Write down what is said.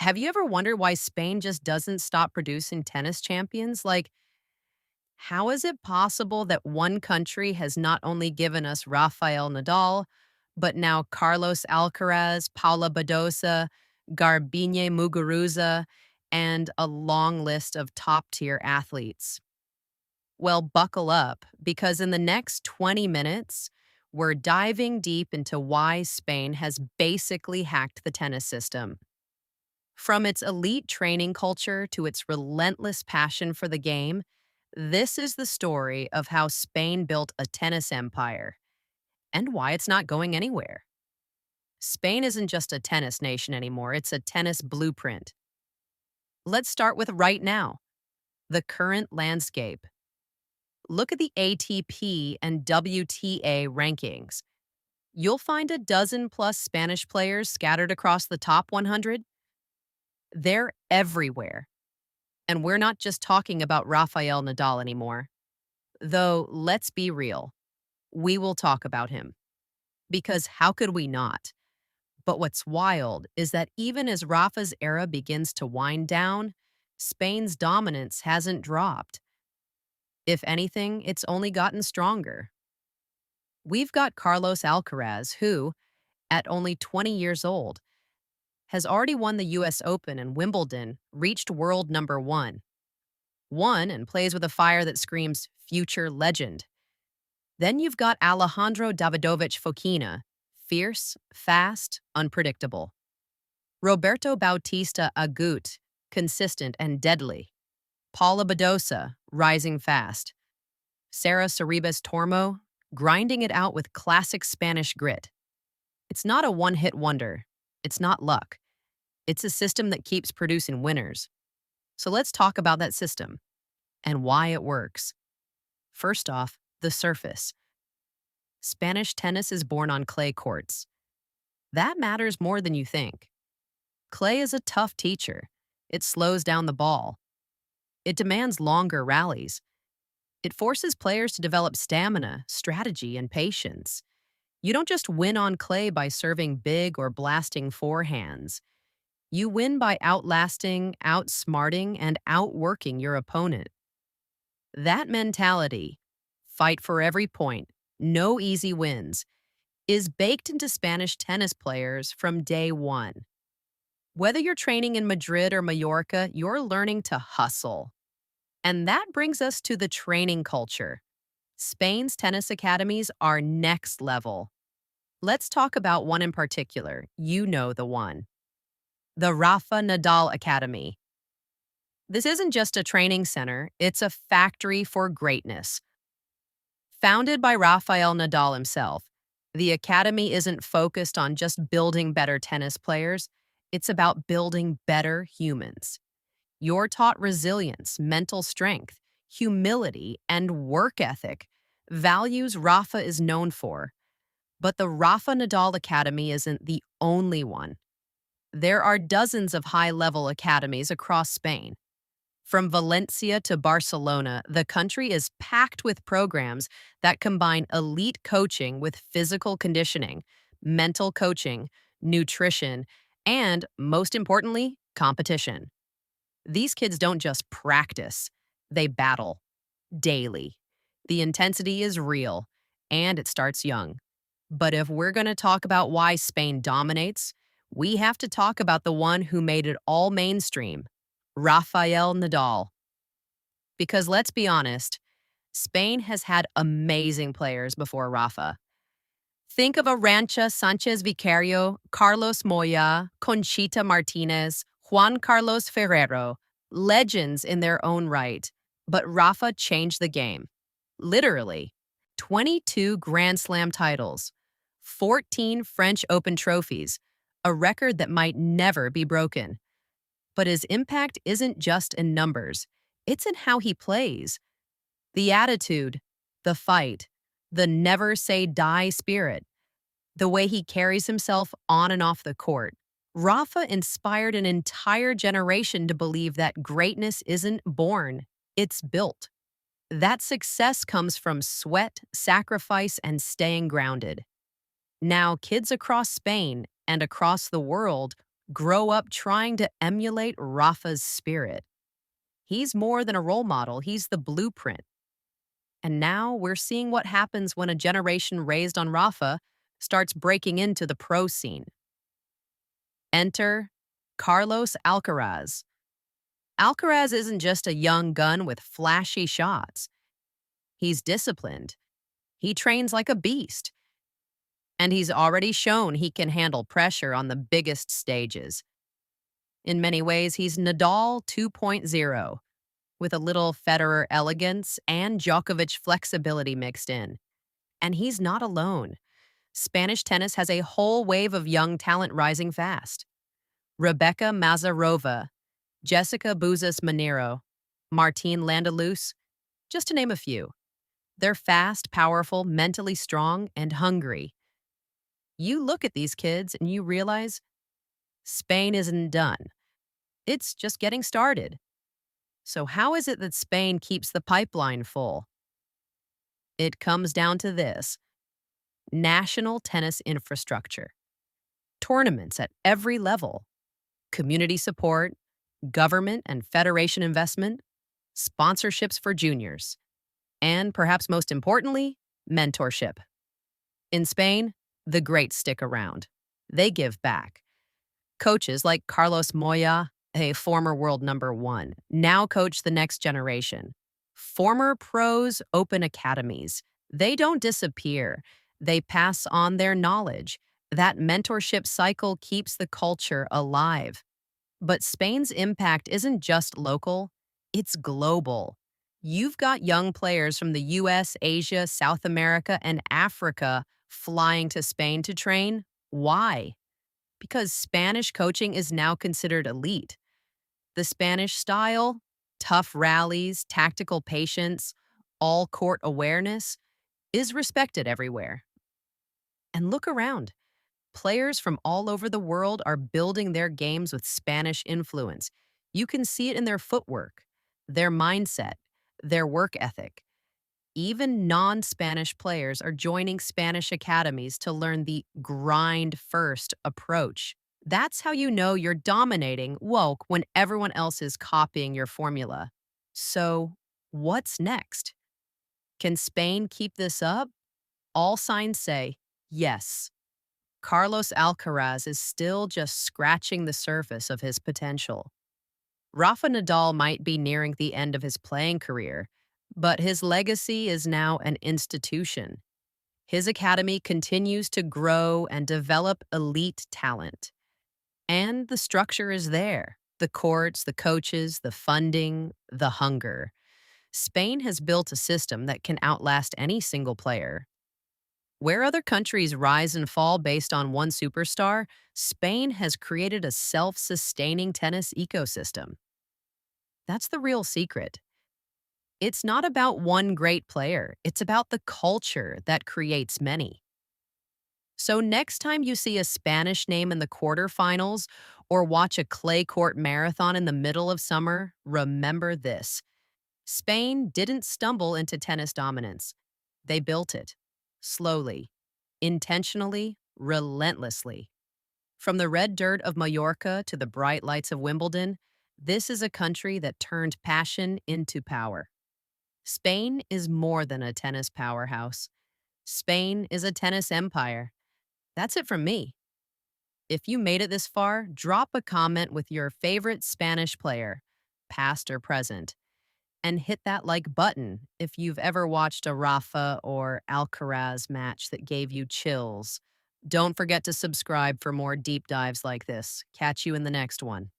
Have you ever wondered why Spain just doesn't stop producing tennis champions? How is it possible that one country has not only given us Rafael Nadal, but now Carlos Alcaraz, Paula Badosa, Garbine Muguruza, and a long list of top tier athletes? Well, buckle up because in the next 20 minutes, we're diving deep into why Spain has basically hacked the tennis system. From its elite training culture to its relentless passion for the game, this is the story of how Spain built a tennis empire and why it's not going anywhere. Spain isn't just a tennis nation anymore, it's a tennis blueprint. Let's start with right now, the current landscape. Look at the ATP and WTA rankings. You'll find a dozen plus Spanish players scattered across the top 100. They're everywhere. And we're not just talking about Rafael Nadal anymore. Though, let's be real, we will talk about him. Because how could we not? But what's wild is that even as Rafa's era begins to wind down, Spain's dominance hasn't dropped. If anything, it's only gotten stronger. We've got Carlos Alcaraz, who, at only 20 years old, has already won the US Open and Wimbledon, reached world number one. Won and plays with a fire that screams future legend. Then you've got Alejandro Davidovich Fokina, fierce, fast, unpredictable. Roberto Bautista Agut, consistent and deadly. Paula Badosa, rising fast. Sarah Sorribes Tormo, grinding it out with classic Spanish grit. It's not a one-hit wonder. It's not luck. It's a system that keeps producing winners. So let's talk about that system and why it works. First off, the surface. Spanish tennis is born on clay courts. That matters more than you think. Clay is a tough teacher. It slows down the ball. It demands longer rallies. It forces players to develop stamina, strategy, and patience. You don't just win on clay by serving big or blasting forehands. You win by outlasting, outsmarting, and outworking your opponent. That mentality, fight for every point, no easy wins, is baked into Spanish tennis players from day one. Whether you're training in Madrid or Mallorca, you're learning to hustle. And that brings us to the training culture. Spain's tennis academies are next level. Let's talk about one in particular. You know the one. The Rafa Nadal Academy. This isn't just a training center, it's a factory for greatness. Founded by Rafael Nadal himself, the academy isn't focused on just building better tennis players, it's about building better humans. You're taught resilience, mental strength, humility, and work ethic, values Rafa is known for. But the Rafa Nadal Academy isn't the only one. There are dozens of high-level academies across Spain. From Valencia to Barcelona, the country is packed with programs that combine elite coaching with physical conditioning, mental coaching, nutrition, and, most importantly, competition. These kids don't just practice, they battle daily. The intensity is real, and it starts young. But if we're going to talk about why Spain dominates, we have to talk about the one who made it all mainstream, Rafael Nadal. Because let's be honest, Spain has had amazing players before Rafa. Think of Arantxa Sanchez Vicario, Carlos Moya, Conchita Martinez, Juan Carlos Ferrero, legends in their own right. But Rafa changed the game. Literally. 22 Grand Slam titles, 14 French Open trophies, a record that might never be broken. But his impact isn't just in numbers, it's in how he plays. The attitude, the fight, the never say die spirit, the way he carries himself on and off the court. Rafa inspired an entire generation to believe that greatness isn't born, it's built. That success comes from sweat, sacrifice, and staying grounded. Now, kids across Spain and across the world grow up trying to emulate Rafa's spirit. He's more than a role model, he's the blueprint. And now we're seeing what happens when a generation raised on Rafa starts breaking into the pro scene. Enter Carlos Alcaraz. Alcaraz isn't just a young gun with flashy shots. He's disciplined. He trains like a beast. And he's already shown he can handle pressure on the biggest stages. In many ways, he's Nadal 2.0, with a little Federer elegance and Djokovic flexibility mixed in. And he's not alone. Spanish tennis has a whole wave of young talent rising fast. Rebecca Mazarova, Jessica Buzas Monero, Martine Landalus, just to name a few. They're fast, powerful, mentally strong, and hungry. You look at these kids and you realize Spain isn't done. It's just getting started. So, how is it that Spain keeps the pipeline full? It comes down to this: national tennis infrastructure, tournaments at every level, community support, government and federation investment, sponsorships for juniors, and perhaps most importantly, mentorship. In Spain, the greats stick around. They give back. Coaches like Carlos Moya, a former world number one, now coach the next generation. Former pros open academies. They don't disappear. They pass on their knowledge. That mentorship cycle keeps the culture alive. But Spain's impact isn't just local, it's global. You've got young players from the US, Asia, South America, and Africa flying to Spain to train. Why? Because Spanish coaching is now considered elite. The Spanish style, tough rallies, tactical patience, all court awareness, is respected everywhere. And look around. Players from all over the world are building their games with Spanish influence. You can see it in their footwork, their mindset, their work ethic. Even non Spanish players are joining Spanish academies to learn the grind first approach. That's how you know you're dominating woke when everyone else is copying your formula. So, what's next? Can Spain keep this up? All signs say yes. Carlos Alcaraz is still just scratching the surface of his potential. Rafa Nadal might be nearing the end of his playing career, but his legacy is now an institution. His academy continues to grow and develop elite talent. And the structure is there: the courts, the coaches, the funding, the hunger. Spain has built a system that can outlast any single player. Where other countries rise and fall based on one superstar, Spain has created a self sustaining tennis ecosystem. That's the real secret. It's not about one great player, it's about the culture that creates many. So, next time you see a Spanish name in the quarterfinals or watch a clay court marathon in the middle of summer, remember this: Spain didn't stumble into tennis dominance. They built it slowly, intentionally, relentlessly. From the red dirt of Mallorca to the bright lights of Wimbledon, this is a country that turned passion into power. Spain is more than a tennis powerhouse. Spain is a tennis empire. That's it from me. If you made it this far, drop a comment with your favorite Spanish player, past or present, and hit that like button if you've ever watched a Rafa or Alcaraz match that gave you chills. Don't forget to subscribe for more deep dives like this. Catch you in the next one.